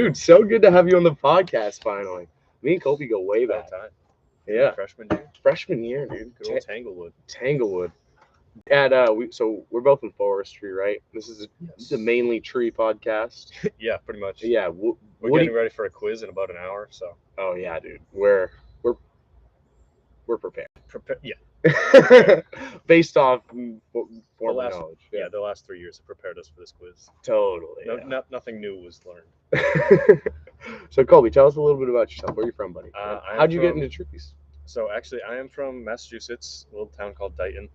Dude, so good to have you on the podcast finally. Me and Colby go way back. Time. Yeah. Freshman year, dude. Good old Tanglewood. Tanglewood. So we're both in forestry, right? This is the mainly tree podcast. Yeah, pretty much. Yeah. We're getting ready for a quiz in about an hour, so. Oh yeah, dude. We're prepared. Yeah. Based off former knowledge. Yeah, the last 3 years have prepared us for this quiz. Totally. Nothing new was learned. So Colby, tell us a little bit about yourself. Where are you from, buddy? How'd you get into trees? So actually, I am from Massachusetts, a little town called Dighton.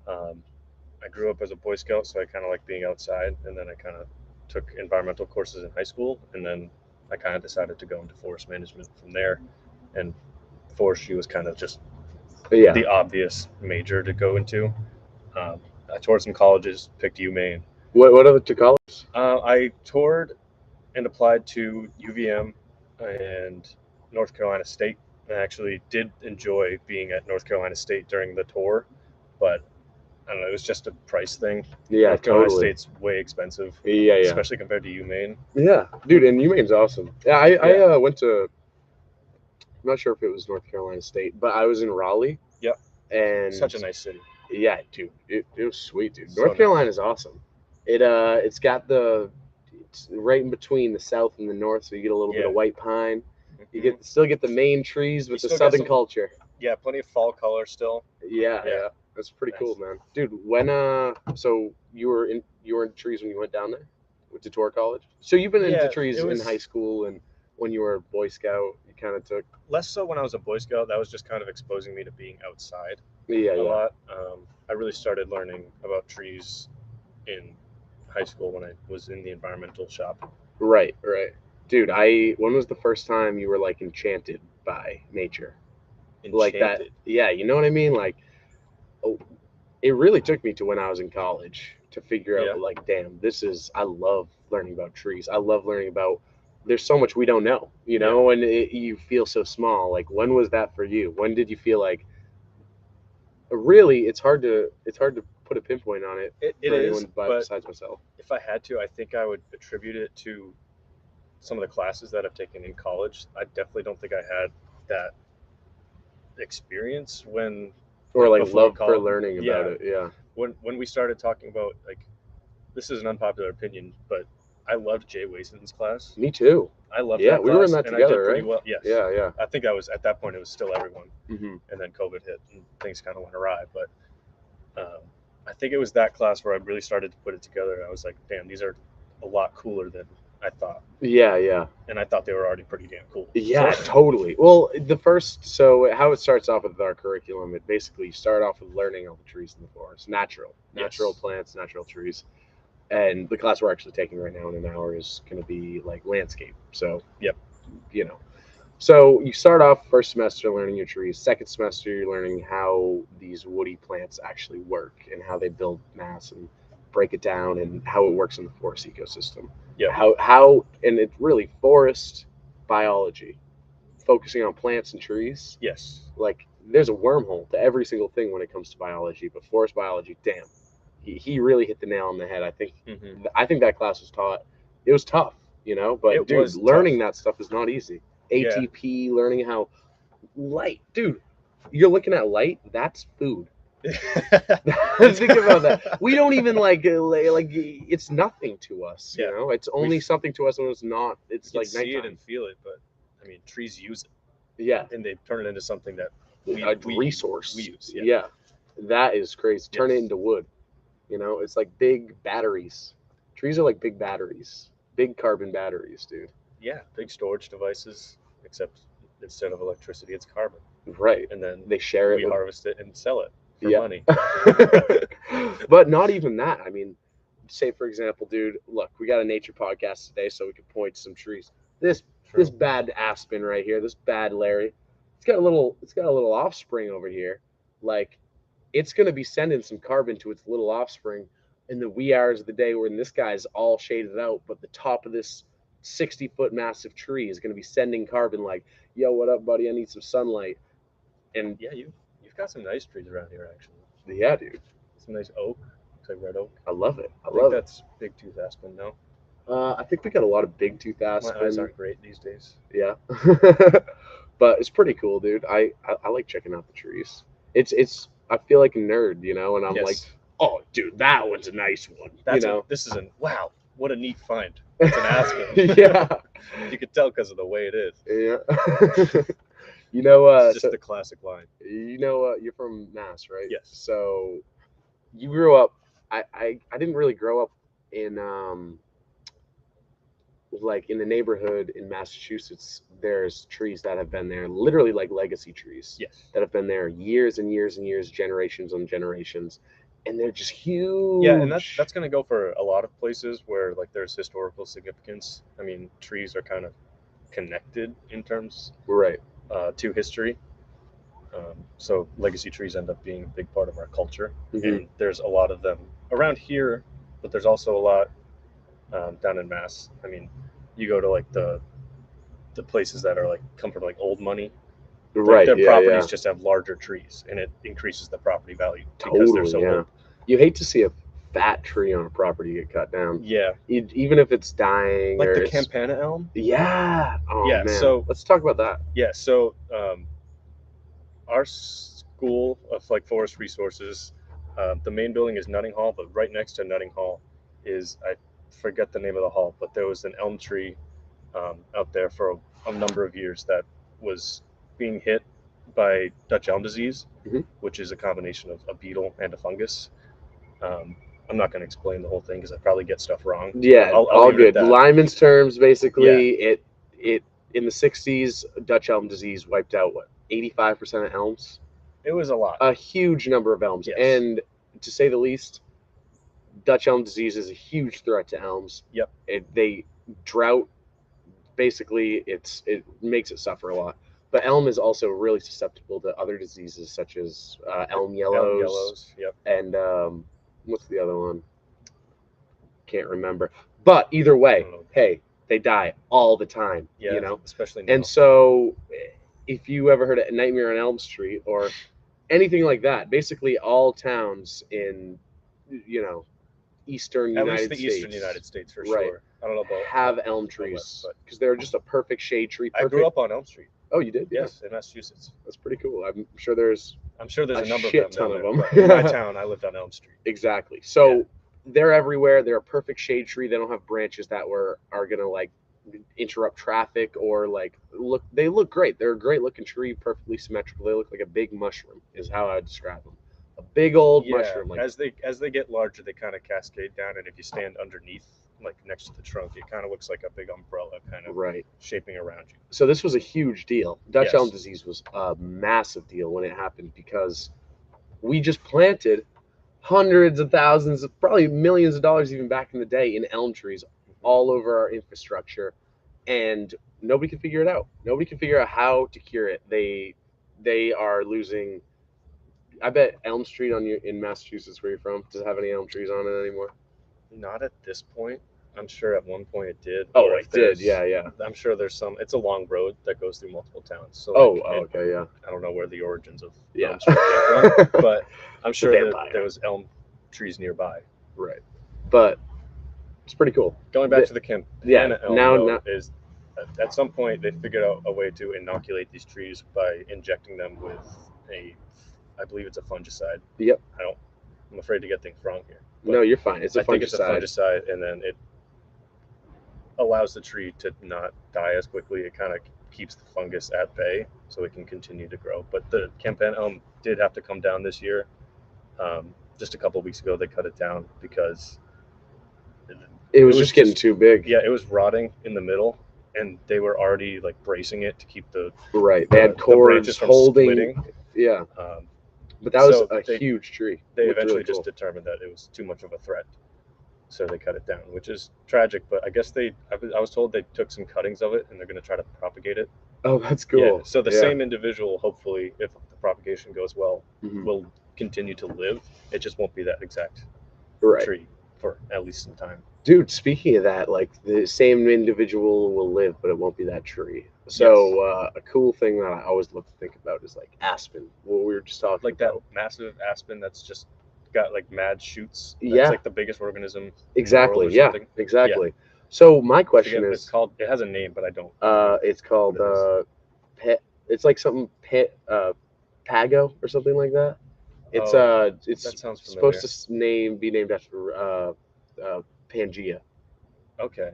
I grew up as a Boy Scout, so I kind of like being outside, and then I kind of took environmental courses in high school, and then I kind of decided to go into forest management from there, and forestry was kind of just the obvious major to go into. I toured some colleges, picked UMaine. What other two colleges? I toured and applied to UVM and North Carolina State. I actually did enjoy being at North Carolina State during the tour, but I don't know, it was just a price thing. Yeah, North Carolina State's way expensive. Yeah. Especially compared to UMaine. Yeah, dude, and UMaine's awesome. Yeah, I went to, I'm not sure if it was North Carolina State, but I was in Raleigh. Yep. And such a nice city. Yeah, dude. It was sweet, dude. So North Carolina's awesome. It's got it's right in between the south and the north, so you get a little bit of white pine. You still get the main trees with the southern culture. Yeah, plenty of fall color still. Yeah. That's pretty cool, man. Dude, when so you were in trees when you went down there? Went to tour college? So you've been into trees in high school, and when you were a Boy Scout, you kind of took less so when I was a Boy Scout. That was just kind of exposing me to being outside a lot. I really started learning about trees in high school when I was in the environmental shop. Right. Dude, when was the first time you were like enchanted by nature? Enchanted. Like that? Yeah, you know what I mean? Like, it really took me to when I was in college to figure out, like, damn, I love learning about trees. I love learning about, there's so much we don't know, you know, and you feel so small. Like, when was that for you? When did you feel like, really, it's hard to put a pinpoint on it. It is, but besides myself. If I had to, I think I would attribute it to some of the classes that I've taken in college. I definitely don't think I had that experience when, or like love for learning about it. Yeah. When we started talking about, like, this is an unpopular opinion, but I loved Jay Wason's class. Me too. I loved that class. We were in that together, I did pretty right? Well. Yes. Yeah. I think at that point, it was still everyone. Mm-hmm. And then COVID hit and things kind of went awry. But I think it was that class where I really started to put it together. I was like, damn, these are a lot cooler than I thought. Yeah. And I thought they were already pretty damn cool. Yeah, totally. Well, so how it starts off with our curriculum, it basically you start off with learning all the trees in the forest, natural plants, natural trees. And the class we're actually taking right now in an hour is going to be like landscape. So, you know. So you start off first semester learning your trees. Second semester, you're learning how these woody plants actually work and how they build mass and break it down and how it works in the forest ecosystem. Yeah. How and it's really forest biology, focusing on plants and trees. Yes. Like there's a wormhole to every single thing when it comes to biology, but forest biology, damn, he really hit the nail on the head. I think that class was taught. It was tough, you know, but dude, learning that stuff is not easy. ATP, learning how light, dude, you're looking at light, that's food. Think about that. We don't even like it's nothing to us, you know. It's only something to us when it's not. It's like see it and feel it, but I mean, trees use it. Yeah, and they turn it into something that a resource we use. Yeah, that is crazy. Turn it into wood. You know, it's like big batteries. Trees are like big batteries, big carbon batteries, dude. Yeah, big storage devices, except instead of electricity, it's carbon. Right. And then they share it. We harvest it and sell it for money. But not even that. I mean, say for example, dude, look, we got a nature podcast today, so we could point to some trees. This bad aspen right here, this bad Larry, it's got a little offspring over here. Like, it's gonna be sending some carbon to its little offspring in the wee hours of the day when this guy's all shaded out, but the top of this 60-foot massive tree is going to be sending carbon like, yo, what up, buddy? I need some sunlight. And yeah, you've got some nice trees around here, actually. Yeah, dude. Some nice oak. Looks like red oak. I love it. I think that's big tooth aspen, no? I think we got a lot of big tooth My eyes aspen. aren't great these days. Yeah. But it's pretty cool, dude. I like checking out the trees. It's I feel like a nerd, you know, and I'm like, Yes. oh, dude, that one's a nice one. That's you know. this is an wow. What a neat find. It's an aspen. Yeah. You could tell because of the way it is. Yeah. You know, It's just so the classic line. you know, you're from Mass, right? Yes. So you grew up. I didn't really grow up in like in the neighborhood in Massachusetts. There's trees that have been there, literally like legacy trees Yes. that have been there years and years and years, generations on generations, and they're just huge. Yeah, and that's going to go for a lot of places where like there's historical significance. I mean, trees are kind of connected in terms right. to history. So legacy trees end up being a big part of our culture, and there's a lot of them around here, but there's also a lot down in Mass. I mean, you go to like the places that are like come from like old money. Right. Their Yeah. properties Yeah. just have larger trees, and it increases the property value because they're Totally. so Yeah. old. You hate to see a fat tree on a property get cut down. Yeah, Even if it's dying like or the it's Campana elm. yeah. Oh Yeah, man. so Let's talk about that. yeah, so our school of like forest resources, the main building is Nutting Hall, but right next to Nutting Hall is I forget the name of the hall, but there was an elm tree out there for a number of years that was being hit by Dutch elm disease, which is a combination of a beetle and a fungus. I'm not going to explain the whole thing because I probably get stuff wrong. Yeah, I'll all leave it at good. that. Lyman's terms, basically, it in the '60s, Dutch elm disease wiped out what 85% of elms. It was a lot. A huge number of elms, Yes. and to say the least, Dutch elm disease is a huge threat to elms. Yep. They drought. Basically, it makes it suffer a lot. But elm is also really susceptible to other diseases such as elm yellows. Elm yellows. Yep. And what's the other one? Can't remember. But either way, hey, they die all the time. Yeah, you know, especially now. And so, if you ever heard of Nightmare on Elm Street or anything like that, basically all towns in, eastern At United least the States, eastern United States for right, sure. I don't know about have elm trees because they're just a perfect shade tree. I grew up on Elm Street. Oh, you did? Yes, in Massachusetts. That's pretty cool. I'm sure there's a number shit of ton them. of them. In my town, I lived on Elm Street. Exactly. So they're everywhere. They're a perfect shade tree. They don't have branches that are gonna like interrupt traffic or like look. They look great. They're a great looking tree, perfectly symmetrical. They look like a big mushroom. Is how I would describe them. A big old mushroom. Like, as they get larger, they kind of cascade down, and if you stand underneath, like next to the trunk, it kind of looks like a big umbrella, kind of shaping around you. So this was a huge deal. Dutch elm disease was a massive deal when it happened because we just planted hundreds of thousands, probably millions of dollars even back in the day in elm trees all over our infrastructure, and nobody can figure it out. Nobody can figure out how to cure it. They are losing. I bet Elm Street in Massachusetts, where you're from, does it have any elm trees on it anymore? Not at this point. I'm sure at one point it did. Oh, it did. Yeah. I'm sure there's some. It's a long road that goes through multiple towns. So okay, yeah. I don't know where the origins of Elm Street came from, but I'm sure there was elm trees nearby. Right. But it's pretty cool. Going back to the camp. Now is at some point they figured out a way to inoculate these trees by injecting them with I believe it's a fungicide. Yep. I'm afraid to get things wrong here. No, you're fine. I think it's a fungicide, and then it allows the tree to not die as quickly. It kind of keeps the fungus at bay so it can continue to grow. But the Campana elm did have to come down this year. Just a couple of weeks ago, they cut it down because it was just getting too big. Yeah, it was rotting in the middle, and they were already like bracing it to keep the They had cords holding. Splitting. Yeah. But that was a huge tree. They eventually just determined that it was too much of a threat, so they cut it down, which is tragic. But I guess I was told they took some cuttings of it and they're going to try to propagate it. Oh, that's cool. Yeah. So the same individual, hopefully, if the propagation goes well, will continue to live. It just won't be that exact tree for at least some time. Dude, speaking of that, like the same individual will live, but it won't be that tree. So a cool thing that I always love to think about is like aspen. What we were just talking like about. That massive aspen that's just got like mad shoots. That's like the biggest organism. Exactly. In the world or something. Exactly. So my I question forget, is, it's called. It has a name, but I don't. it's called it's like something Pago or something like that. It's Oh, it's that sounds supposed familiar. to be named after Pangea, Okay.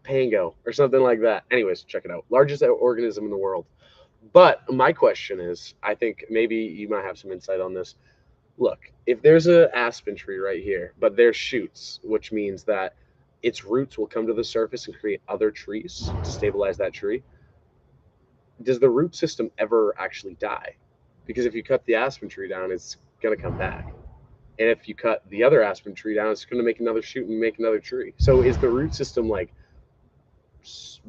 Pango, or something like that. Anyways, check it out. Largest organism in the world. But my question is, I think maybe you might have some insight on this. Look, if there's a aspen tree right here, but there's shoots, which means that its roots will come to the surface and create other trees to stabilize that tree. Does the root system ever actually die? Because if you cut the aspen tree down, it's gonna come back. And if you cut the other aspen tree down, it's gonna make another shoot and make another tree. So is the root system like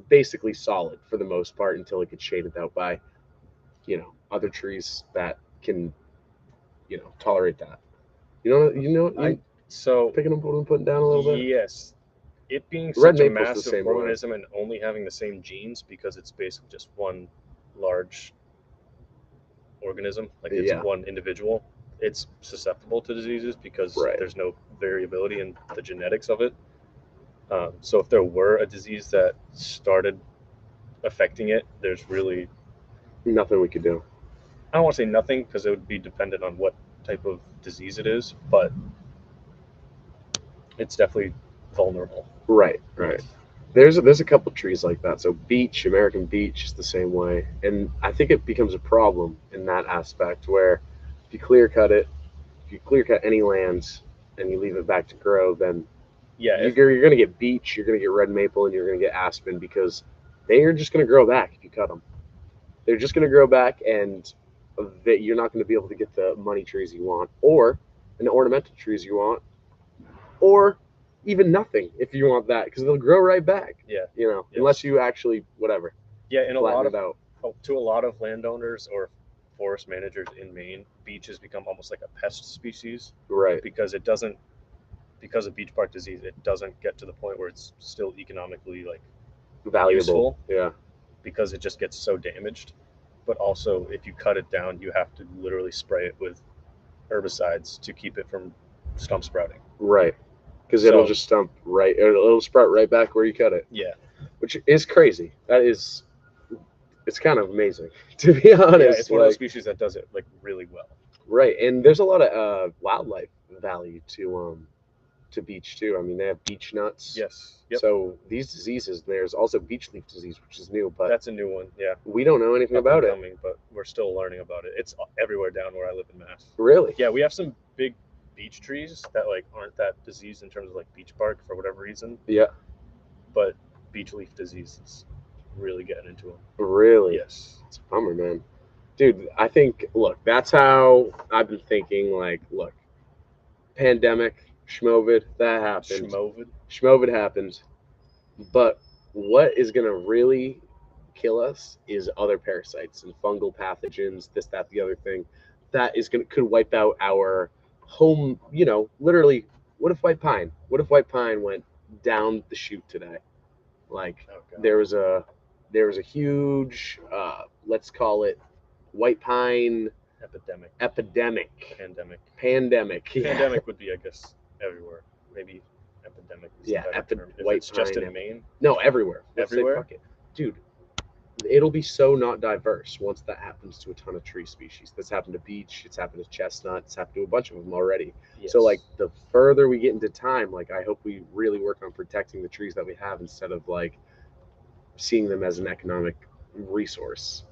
basically solid for the most part until it gets shaded out by, other trees that can, tolerate that? I so Picking up what I'm putting down a little bit. yes, it being Red such a maple's the massive same way. organism and only having the same genes because it's basically just one large organism, like it's Yeah. one individual. It's susceptible to diseases because Right. there's no variability in the genetics of it. So if there were a disease that started affecting it, there's really Nothing we could do. I don't want to say nothing because it would be dependent on what type of disease it is, but it's definitely vulnerable. Right. There's a couple trees like that. So American beech is the same way, and I think it becomes a problem in that aspect where if you clear cut it, if you clear cut any lands and you leave it back to grow, then Yeah, you're going to get beech, you're going to get red maple, and you're going to get aspen because they are just going to grow back if you cut them. They're just going to grow back, and you're not going to be able to get the money trees you want, or an ornamental trees you want, or even nothing if you want that, because they'll grow right back. Yeah. Yes. Unless you actually whatever. Yeah, and flatten it out. To a lot of landowners or forest managers in Maine, beech has become almost like a pest species. Right. Because of beech bark disease, it doesn't get to the point where it's still economically like valuable. Useful. Yeah. Because it just gets so damaged. But also, if you cut it down, you have to literally spray it with herbicides to keep it from stump sprouting. Right. Because it'll just stump right. It'll sprout right back where you cut it. Yeah. Which is crazy. It's kind of amazing, to be honest. Yeah, it's one of those species that does it like really well. Right, and there's a lot of wildlife value to beech too. I mean, they have beech nuts. Yes. Yep. So these diseases, there's also beech leaf disease, which is new, but that's a new one. Yeah. We don't know anything about it. But we're still learning about it. It's everywhere down where I live in Mass. Really? Yeah, we have some big beech trees that like aren't that diseased in terms of like beech bark for whatever reason. Yeah. But beech leaf disease is really getting into them. Really? Yes. It's a bummer, man. Dude, I think, look, that's how I've been thinking, like, look, pandemic, Schmovid, that happened. Schmovid happened. But what is going to really kill us is other parasites and fungal pathogens, this, that, the other thing. That could wipe out our home, literally, what if white pine went down the chute today? Like, there was a huge, let's call it white pine epidemic. Pandemic would be, I guess, everywhere. Maybe epidemic is the better term. If white it's just pine in Maine? No, everywhere. Everywhere? Fuck it. Dude, it'll be so not diverse once that happens to a ton of tree species. That's happened to beech, it's happened to chestnut, it's happened to a bunch of them already. Yes. So, like, the further we get into time, like, I hope we really work on protecting the trees that we have instead of, like, seeing them as an economic resource,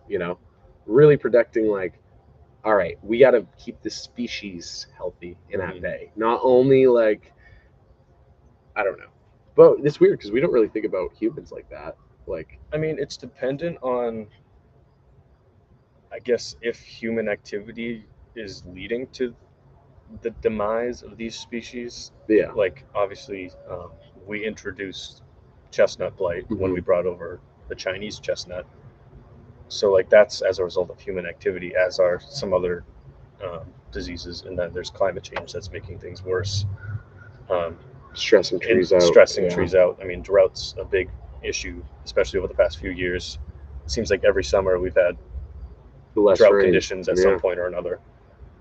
really protecting, like, all right, we got to keep the species healthy and at bay. Not only, like, I don't know, but it's weird because we don't really think about humans like that. Like, I mean, it's dependent on, I guess, if human activity is leading to the demise of these species. Yeah. Like, obviously, we introduced chestnut blight when we brought over the Chinese chestnut. So, like, that's as a result of human activity, as are some other diseases. And then there's climate change that's making things worse. Stressing trees out. I mean, drought's a big issue, especially over the past few years. It seems like every summer we've had drought conditions at some point or another.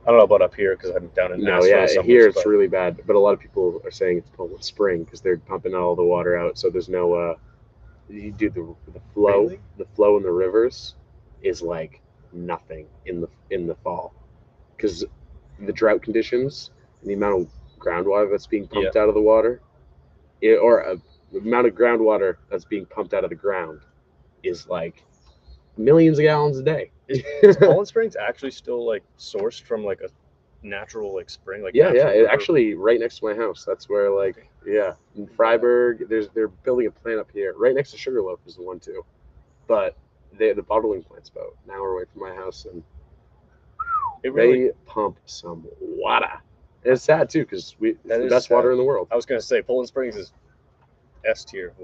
I don't know about up here because I'm down in No, Nashville. yeah, summers, here it's but really bad. But a lot of people are saying it's Poland Spring because they're pumping all the water out. So there's no you do the flow. Really? The flow in the rivers is like nothing in the fall because the drought conditions and the amount of groundwater that's being pumped out of the water, the amount of groundwater that's being pumped out of the ground is like millions of gallons a day. Is Poland Springs actually still like sourced from like a natural like spring? Like Yeah, natural it river? actually right next to my house. That's where like in Freiburg, they're building a plant up here. Right next to Sugarloaf is the one too. But the bottling plant's about an hour away from my house, and they pump some water. And it's sad too because it's the best water in the world. I was gonna say Poland Springs is S tier.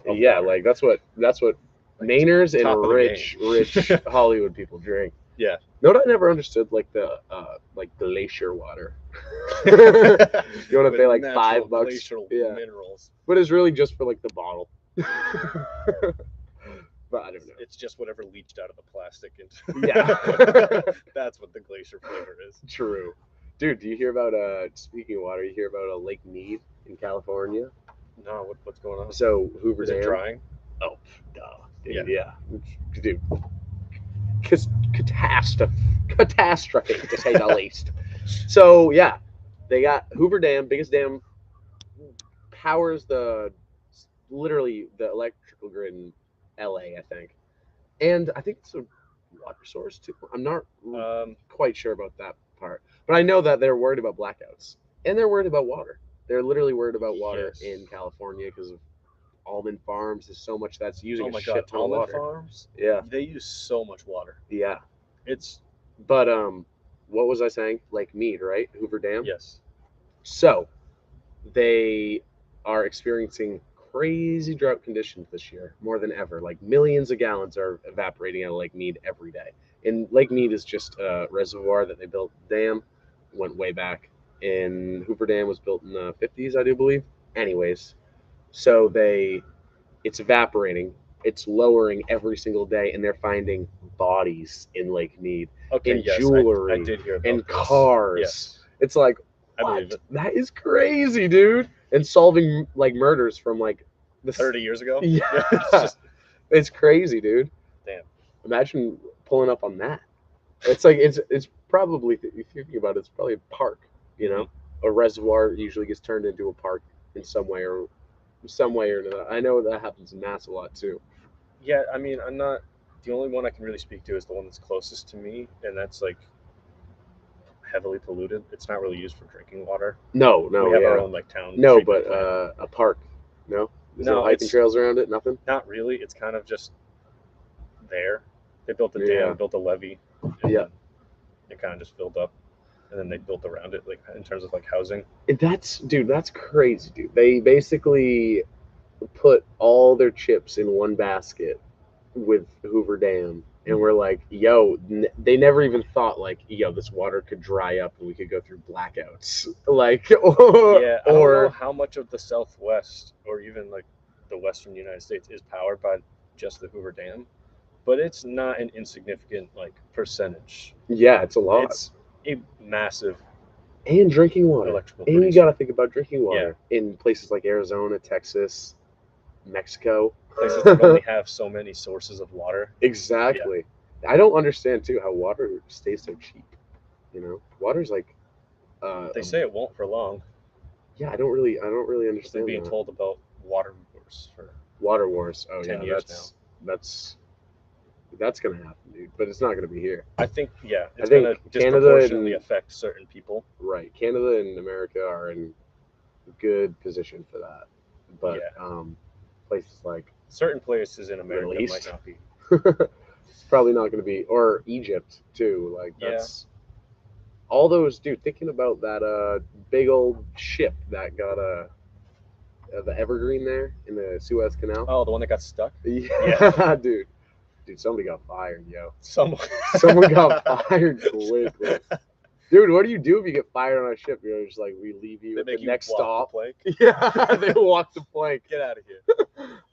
Yeah, like that's what Mainers and rich Hollywood people drink. Yeah. No, I never understood like the glacier water. You want to pay like $5? Glacial minerals. But it's really just for like the bottle. But I don't know. It's just whatever leached out of the plastic. That's what the glacier flavor is. True. Dude, do you hear about speaking of water, you hear about Lake Mead in California? No, what's going on? So Hoover Dam. Is it drying? Oh, duh. Dude, yeah. Dude. Catastrophe to say the least. So yeah, they got Hoover Dam, biggest dam, powers literally the electrical grid in LA, I think, and I think it's a water source too. I'm not quite sure about that part, but I know that they're worried about blackouts and they're worried about water. They're literally worried about water in California because of almond farms. There's so much that's using shit ton of water. Farms? Yeah, they use so much water. Yeah, it's. But what was I saying? Lake Mead, right? Hoover Dam. Yes. So they are experiencing crazy drought conditions this year, more than ever. Like millions of gallons are evaporating out of Lake Mead every day. And Lake Mead is just a reservoir that they built. Dam went way back, and Hoover Dam was built in the 50s, I do believe. Anyways, so it's evaporating. It's lowering every single day, and they're finding bodies in Lake Mead, and jewelry, I did hear about and cars. Yes. It's like, I believe it. That is crazy, dude. And solving like murders from like 30 years ago. Yeah, it's crazy, dude. Damn. Imagine pulling up on that. It's like it's probably, if you think about it, it's probably a park. You know, a reservoir usually gets turned into a park in some way or another. I know that happens in Mass a lot too. Yeah, I mean, I'm not the only one I can really speak to is the one that's closest to me, and that's like heavily polluted. It's not really used for drinking water. No, we have our own like town. No, but a park. No, there's no hiking trails around it. Nothing. Not really. It's kind of just there. They built a dam, built a levee. Yeah. It kind of just filled up, and then they built around it, like in terms of like housing. That's crazy, dude. They basically put all their chips in one basket with Hoover Dam, and we're like, yo, they never even thought like, yo, this water could dry up and we could go through blackouts. Like, I don't know how much of the Southwest or even like the Western United States is powered by just the Hoover Dam, but it's not an insignificant like percentage. Yeah, it's a lot. It's a massive. And drinking water. And you got to think about drinking water in places like Arizona, Texas, Mexico. Places that only have so many sources of water. Exactly. Yeah. I don't understand too how water stays so cheap. You know, water's like. They say it won't for long. Yeah, I don't really understand. Being told about water wars for water wars. Oh 10 yeah, years now. That's gonna happen, dude. But it's not gonna be here. I think it's gonna disproportionately affect certain people. Right, Canada and America are in good position for that, but places like certain places in America might not be. It's probably not gonna be, or Egypt too. Like that's all those, dude. Thinking about that big old ship that got the Evergreen there in the Suez Canal. Oh, the one that got stuck. Yeah. Dude, somebody got fired, yo. Someone got fired quickly. Dude, what do you do if you get fired on a ship? You're just like, we leave you at the next stop. Yeah, they walk the plank. Get out of here.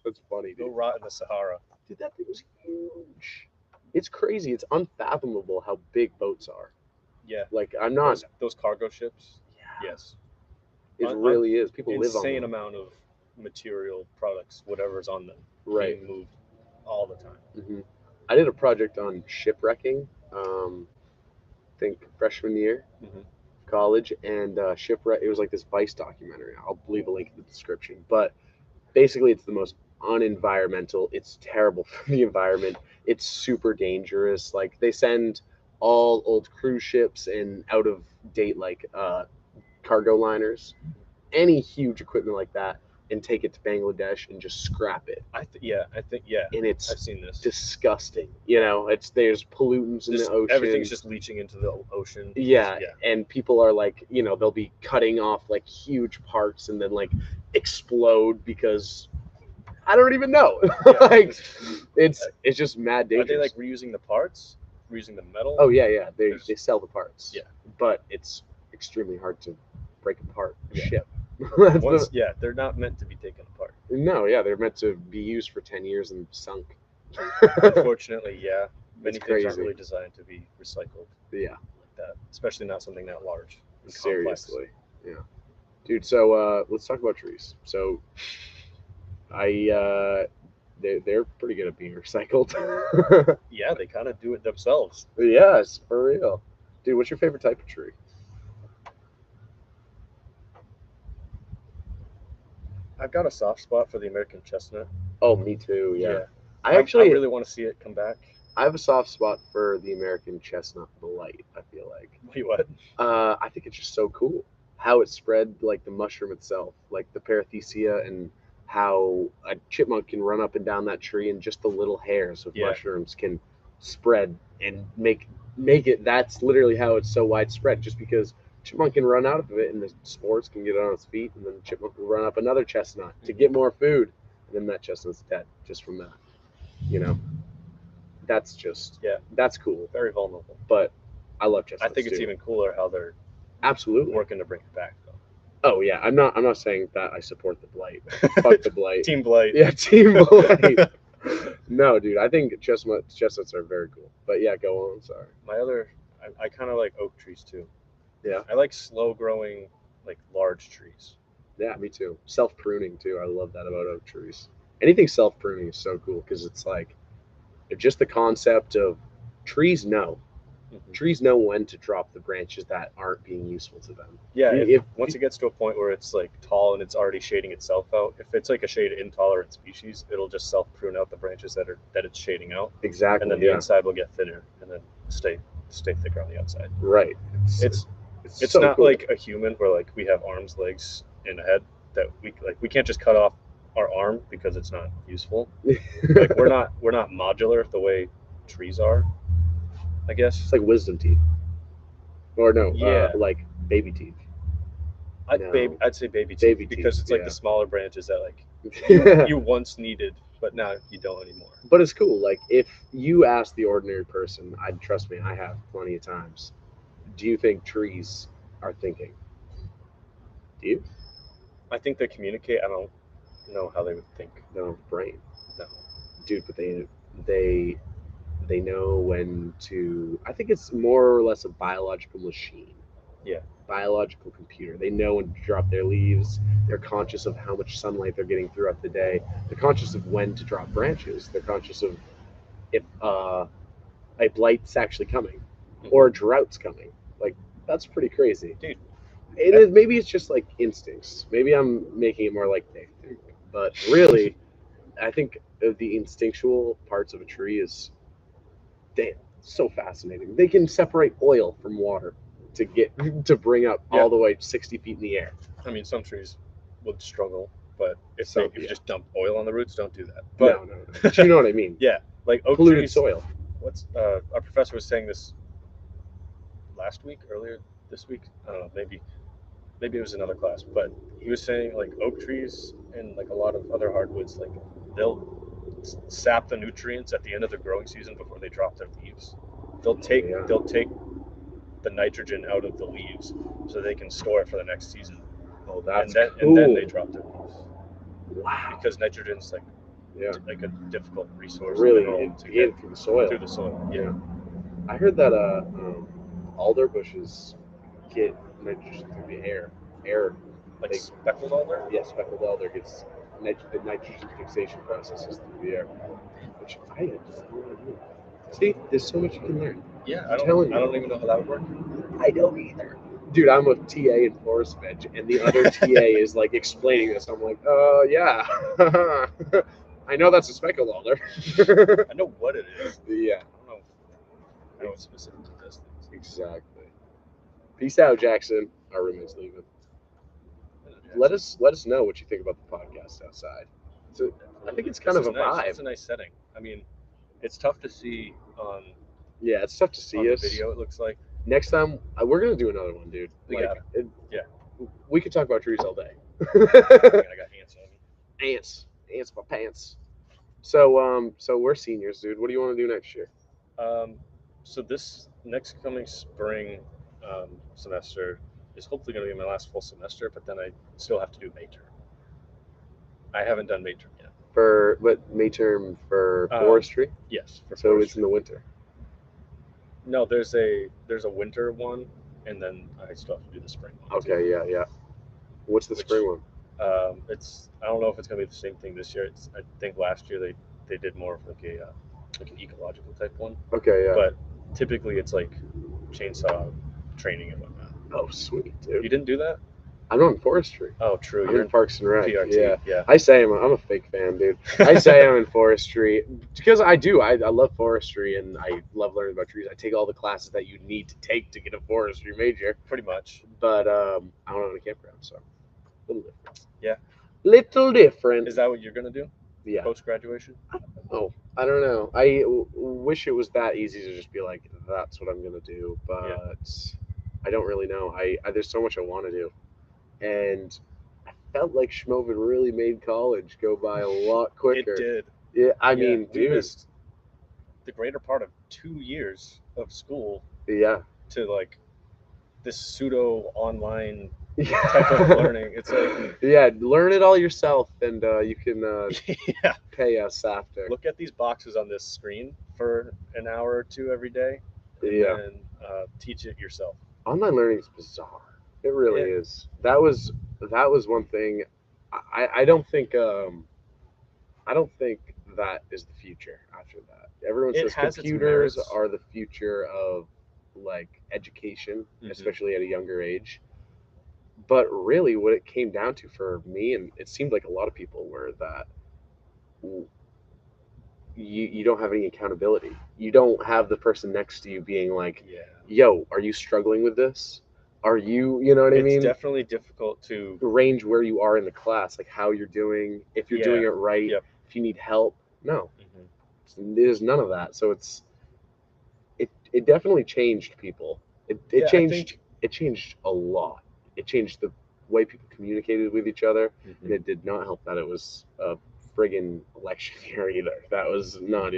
That's funny, dude. Go rot in the Sahara. Dude, that thing was huge. It's crazy. It's unfathomable how big boats are. Yeah. Like I'm not. Those cargo ships. Yeah. Yes. It really is. People live on them. Insane amount of material products, whatever's on them, right, being moved all the time. Mm-hmm. I did a project on shipwrecking. I think freshman year, college, and shipwreck. It was like this Vice documentary. I'll leave a link in the description. But basically, it's the most unenvironmental. It's terrible for the environment. It's super dangerous. Like they send all old cruise ships and out of date like cargo liners, any huge equipment like that, and take it to Bangladesh and just scrap it. I think and it's I've seen this. Disgusting. There's pollutants in the ocean. Everything's just leaching into the ocean. Yeah, and people are like, they'll be cutting off like huge parts and then like explode because I don't even know. Like it's just mad dangerous. Are they like reusing the parts? Reusing the metal? Oh yeah. They sell the parts. Yeah. But it's extremely hard to break apart a ship. They're not meant to be taken apart. No, they're meant to be used for 10 years and sunk. Unfortunately, many things aren't really designed to be recycled. Yeah. Like that, especially not something that large. Seriously. Yeah. Dude, so let's talk about trees. So they're pretty good at being recycled. Yeah, they kind of do it themselves. Yes, for real. Dude, what's your favorite type of tree? I've got a soft spot for the American chestnut. Oh, me too. Yeah. I really want to see it come back. I have a soft spot for the American chestnut blight. I feel like. Wait, what? I think it's just so cool how it spread, like the mushroom itself, like the parathecia, and how a chipmunk can run up and down that tree, and just the little hairs of mushrooms can spread and make it. That's literally how it's so widespread. Just because chipmunk can run out of it, and the spores can get on its feet, and then the chipmunk will run up another chestnut to get more food, and then that chestnut's dead just from that. That's just that's cool. Very vulnerable. But I love chestnuts. I think it's even cooler how they're absolutely working to bring it back, though. Oh yeah, I'm not saying that I support the blight. Fuck the blight. Team blight. Yeah, team blight. No, dude, I think chestnuts are very cool. But yeah, go on. Sorry. I kind of like oak trees too. Yeah. I like slow growing, like large trees. Yeah, me too. Self pruning too. I love that about oak trees. Anything self pruning is so cool because it's like, just the concept of trees know. Trees know when to drop the branches that aren't being useful to them. Yeah, once it gets to a point where it's like tall and it's already shading itself out, if it's like a shade intolerant species, it'll just self prune out the branches that it's shading out. Exactly. And then the inside will get thinner and then stay thicker on the outside. Right. It's so not cool. like a human where like we have arms, legs, and a head that we can't just cut off our arm because it's not useful. Like we're not modular the way trees are, I guess. It's like wisdom teeth, or no, like baby teeth. I'd say baby teeth because it's like the smaller branches that like you once needed, but now you don't anymore. But it's cool. Like if you ask the ordinary person, trust me, I have plenty of times. Do you think trees are thinking? Do you? I think they communicate. I don't know how they would think. They don't have a brain. No. Dude, but they know when to. I think it's more or less a biological machine. Yeah. Biological computer. They know when to drop their leaves. They're conscious of how much sunlight they're getting throughout the day. They're conscious of when to drop branches. They're conscious of if a blight's actually coming or a drought's coming. Like, that's pretty crazy. Dude. Maybe it's just like instincts. Maybe I'm making it more like they think. But really, I think the instinctual parts of a tree is so fascinating. They can separate oil from water to bring up all the way 60 feet in the air. I mean, some trees would struggle, but if you just dump oil on the roots, don't do that. But, no. But you know what I mean. Yeah, like oak polluted trees, soil. Our professor was saying this earlier this week. I don't know, maybe it was another class, but he was saying like oak trees and like a lot of other hardwoods, like they'll sap the nutrients at the end of the growing season before they drop their leaves. They'll take the nitrogen out of the leaves so they can store it for the next season. Oh, that's cool. And then they drop their leaves. Wow. Because nitrogen's like a difficult resource really to get through the soil. Yeah. I heard that alder bushes get nitrogen through the air. Like They- speckled alder? Yeah, speckled alder gets the nitrogen fixation processes through the air, which I had no idea. See, there's so much you can learn. Yeah, I'm telling you. I don't even know how that would work. I don't either. Dude, I'm a TA in forest veg, and the other TA is like explaining this. I'm like, yeah. I know that's a speckled alder. I know what it is. Yeah, I don't know it's specific to this thing. exactly. Peace out, Jackson. Our roommate's leaving. Let us know what you think about the podcast outside. So I think it's kind of a nice. vibe. It's a nice setting. I mean, it's tough to see on Yeah, it's tough to see the us. video. It looks like Next time, we're gonna do another one, dude. We got it. Yeah. We could talk about trees all day. I got ants on me. Ants my pants. So we're seniors, dude. What do you want to do next year? So this next coming spring semester is hopefully going to be my last full semester, but then I still have to do May term. I haven't done May term yet. But May term for forestry? Yes. For so forestry. It's in the winter. No, there's a winter one, and then I still have to do the spring one. Okay, yeah. What's the spring one? I don't know if it's going to be the same thing this year. I think last year they did more of like an ecological type one. Okay, yeah. But typically it's like chainsaw training and whatnot. Oh, sweet, dude. You didn't do that? I'm on forestry. Oh, true. You're in Parks and Rec. PRT. Yeah. I say I'm a fake fan, dude. I say I'm in forestry because I do. I love forestry and I love learning about trees. I take all the classes that you need to take to get a forestry major. Pretty much. But I don't own a campground, so a little different. Yeah. Little different. Is that what you're gonna do? Yeah. Post graduation? Oh, I don't know. I wish it was that easy to just be like, that's what I'm gonna do, but I don't really know. I there's so much I want to do, and I felt like Schmoven really made college go by a lot quicker. It did. Yeah, I mean, we dude. missed the greater part of 2 years of school Yeah. to like this pseudo online type of learning. It's like yeah, learn it all yourself, and you can yeah. pay us after. Look at these boxes on this screen for an hour or two every day, and teach it yourself. Online learning is bizarre. It really is. That was one thing. I don't think that is the future after that. Everyone says computers are the future of like education, especially at a younger age. But really what it came down to for me, and it seemed like a lot of people, were that you don't have any accountability. You don't have the person next to you being like, yo, are you struggling with this? Are you know what I mean? It's definitely difficult to range where you are in the class, like how you're doing, if you're doing it right, if you need help. No, there's none of that. So it definitely changed people. It changed a lot. It changed the way people communicated with each other, and it did not help that it was a friggin' election year either. That was not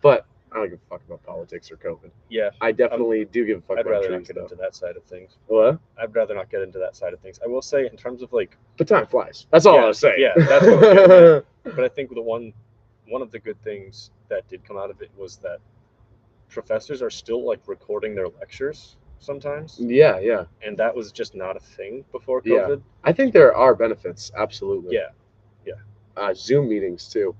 but I don't give a fuck about politics or COVID. Yeah, I definitely do give a fuck I'd about rather trees, not get into that side of things. What? I'd rather not get into that side of things. I will say, in terms of like, but time flies. That's all I was saying. Yeah, that's what I'm saying. But I think one of the good things that did come out of it was that professors are still like recording their lectures sometimes. Yeah. And that was just not a thing before COVID. Yeah. I think there are benefits, absolutely. Yeah. Zoom meetings too.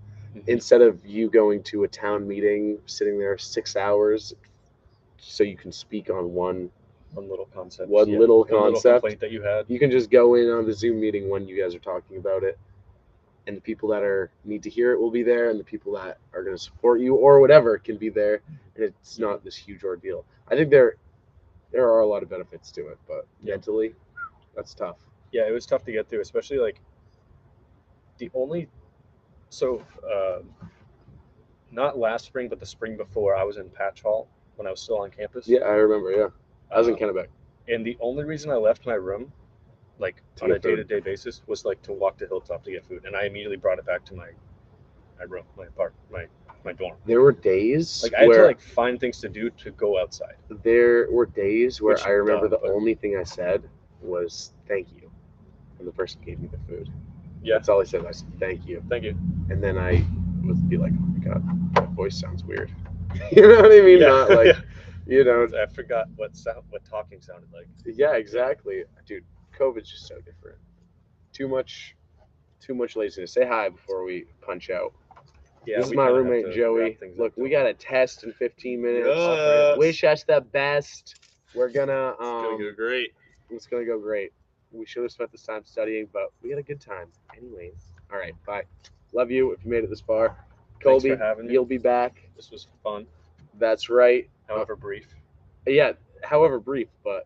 Instead of you going to a town meeting, sitting there 6 hours, so you can speak on one little concept. Little complaint that you had. You can just go in on the Zoom meeting when you guys are talking about it, and the people that need to hear it will be there, and the people that are going to support you or whatever can be there, and it's not this huge ordeal. I think there are a lot of benefits to it, but mentally, that's tough. Yeah, it was tough to get through, especially like not last spring, but the spring before, I was in Patch Hall when I was still on campus. Yeah, I remember. Yeah, I was in Kennebec. And the only reason I left my room, like on a day-to-day basis, was like to walk to Hilltop to get food, and I immediately brought it back to my room, my dorm. There were days like I had to like find things to do to go outside. There were days where I remember the only thing I said was "thank you," and the person gave me the food. Yeah, that's all I said. I said "thank you," and then I would be like, "Oh my god, my voice sounds weird." You know what I mean? Not like You know, I forgot what talking sounded like. yeah, exactly. Dude, COVID's just so different. Too much laziness. Say hi before we punch out. Yeah, This is we my kinda have roommate to Joey. wrap things Look, up, we don't got a test in 15 minutes. Yes. Wish us the best. We're gonna It's gonna go great. It's gonna go great. We should have spent this time studying, but we had a good time. Anyways. All right, bye. Love you if you made it this far. Thanks for Colby, having me. you'll be back. This was fun, That's right. however brief. Yeah, however brief, but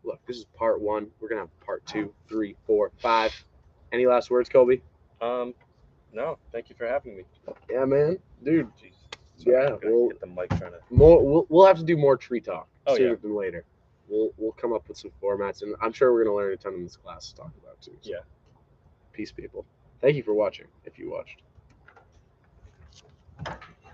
look, this is part 1. We're gonna have part 2, 3, 4, 5. Any last words, Colby? No, thank you for having me. Yeah, man, dude. Jeez. Yeah, I'm gonna hit the mic trying to. We'll have to do more tree talk sooner yeah. than later. We'll come up with some formats, and I'm sure we're gonna learn a ton in this class to talk about too. So. Yeah. Peace, people. Thank you for watching. If you watched.